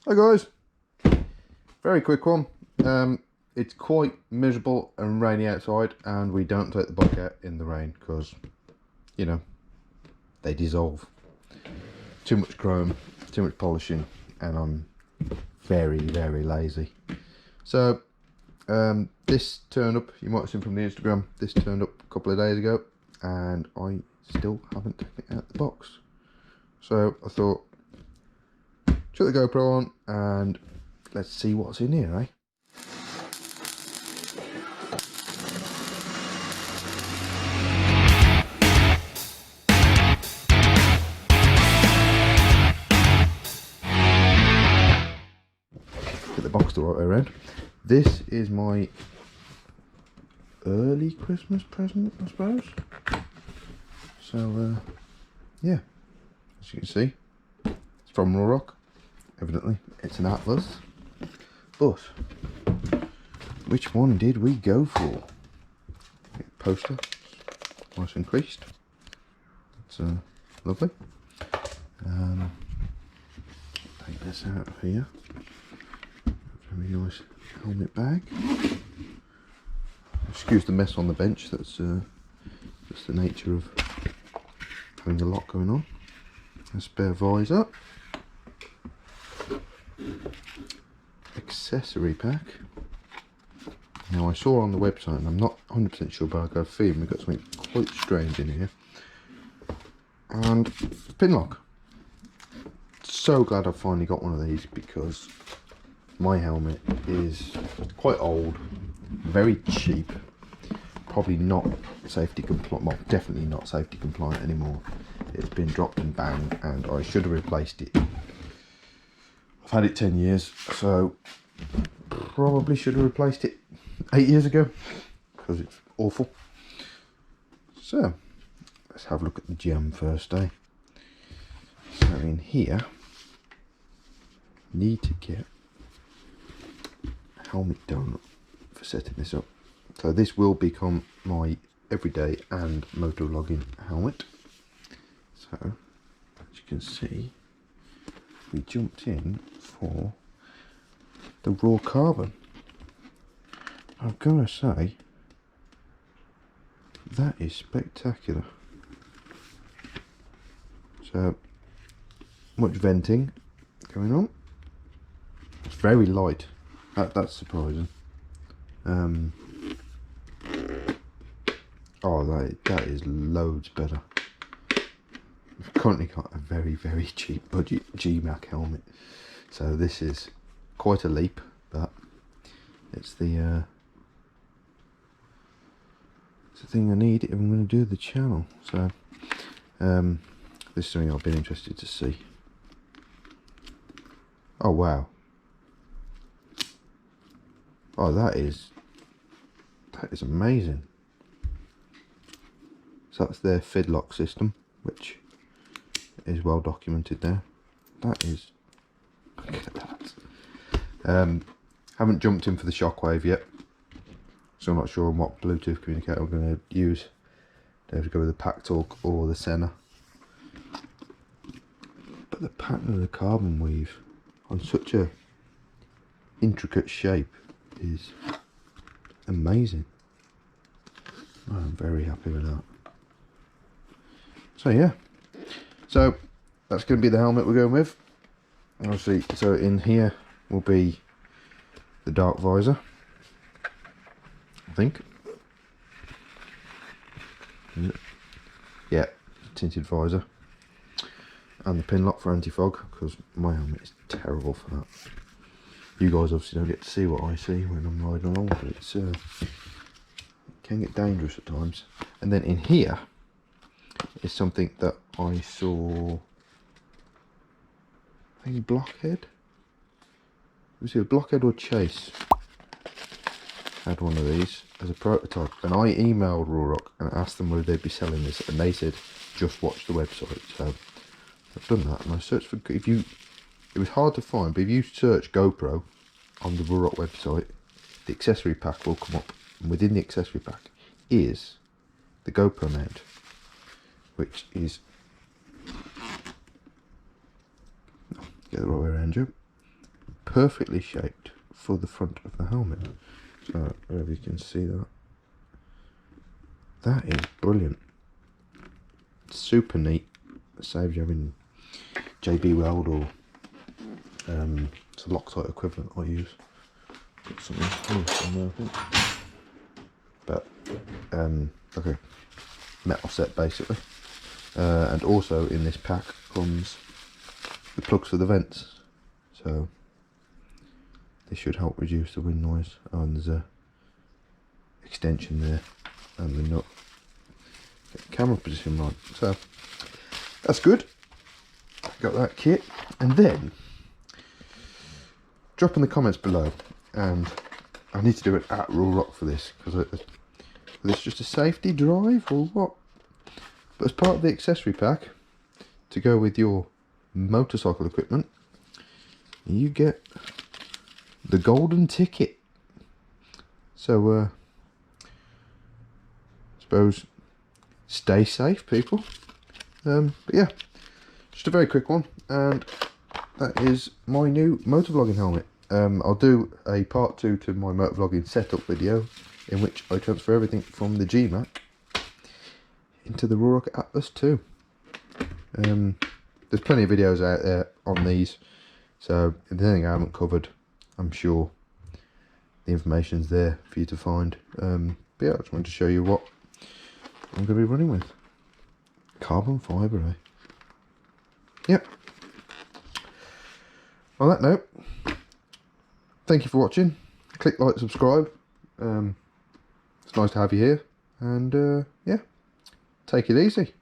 Hi guys, very quick one. It's quite miserable and rainy outside, and we don't take the bike out in the rain because, you know, they dissolve. Too much chrome, too much polishing, and I'm very lazy. So this turned up, you might have seen from the Instagram, this turned up a couple of days ago and I still haven't taken it out of the box. So I thought, chuck the GoPro on and let's see what's in here, eh? Get the box the right way around. This is my early Christmas present, I suppose. So yeah, as you can see, it's from RUROC. Evidently it's an Atlas, but which one did we go for? Poster, nice and creased. It's lovely. Take this out of here. Very nice helmet bag. Excuse the mess on the bench. That's just the nature of having a lot going on. A spare visor. Accessory pack. Now I saw on the website, and I'm not 100% sure, but I got a feeling we've got something quite strange in here. And pin lock. So glad I finally got one of these because my helmet is quite old, very cheap, probably not safety compliant, well definitely not safety compliant anymore. It's been dropped and banged and I should have replaced it. I've had it 10 years, so probably should have replaced it 8 years ago because it's awful. So let's have a look at the gem first, eh? So in here, need to get a helmet donut for setting this up. So this will become my everyday and motor vlogging helmet. So as you can see, we jumped in for the raw carbon. I'm gonna say that is spectacular. So much venting going on. It's very light. That's surprising. Oh, that is loads better. I've currently got a very cheap budget GMAC helmet, so this is quite a leap, but it's the thing I need if I'm going to do the channel. So this is something I've been interested to see. Oh wow. Oh, that is amazing. So that's their fidlock system, which is well documented there. That is, look at that. Haven't jumped in for the shockwave yet, so I'm not sure on what Bluetooth communicator I'm going to use. Don't have to go with the Pack Talk or the Senna. But the pattern of the carbon weave on such a intricate shape is amazing. I'm very happy with that. So yeah, so that's going to be the helmet we're going with. Obviously, so in here will be the dark visor, I think. Yeah, tinted visor, and the pin lock for anti-fog, because my helmet is terrible for that. You guys obviously don't get to see what I see when I'm riding along, but it's it can get dangerous at times. And then in here is something that I saw, I think Blockhead. Was it a Blockhead or Chase? Had one of these as a prototype, and I emailed RUROC and asked them whether they'd be selling this, and they said just watch the website. So I've done that, and I searched for, it was hard to find, but if you search GoPro on the RUROC website, the accessory pack will come up, and within the accessory pack is the GoPro mount, which is, get the right way around you, perfectly shaped for the front of the helmet. So, I don't know if you can see that. That is brilliant. Super neat. Saves you having JB Weld or it's a Loctite equivalent I use. Got something loose on there, I think. But like a metal set basically. And also in this pack comes the plugs for the vents. So this should help reduce the wind noise. Oh, and there's a extension there and the nut. Get the camera position right. So that's good. Got that kit. And then drop in the comments below, and I need to do it at RUROC for this, because it's just a safety drive or what? But as part of the accessory pack to go with your motorcycle equipment, you get the golden ticket. So I suppose stay safe, people. But yeah, just a very quick one, and that is my new motovlogging helmet. I'll do a part 2 to my motovlogging setup video, in which I transfer everything from the GMAC into the RUROC Atlas 2. There's plenty of videos out there on these, so if there's anything I haven't covered, I'm sure the information's there for you to find. But yeah, I just wanted to show you what I'm going to be running with. Carbon fibre, eh? Yep. On that note, thank you for watching. Click like, subscribe. It's nice to have you here, and yeah, take it easy.